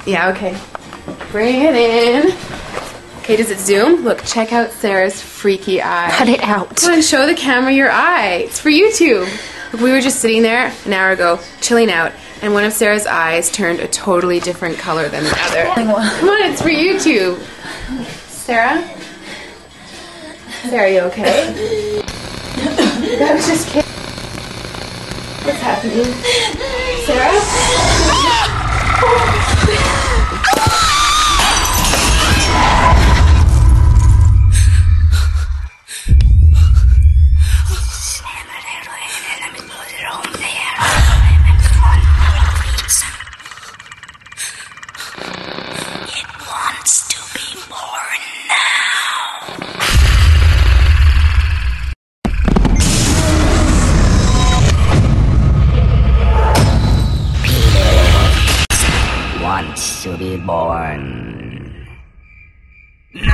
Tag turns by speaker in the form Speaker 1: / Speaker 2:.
Speaker 1: Yeah, okay. Bring it in. Okay, does it zoom? Look, check out Sarah's freaky eye.
Speaker 2: Cut it out.
Speaker 1: Come on, show the camera your eye. It's for YouTube. Look, we were just sitting there an hour ago, chilling out, and one of Sarah's eyes turned a totally different color than the other. Come on, it's for YouTube. Sarah? Sarah, are you okay? That was just kidding. What's happening? Sarah?
Speaker 3: Wants to be born. No!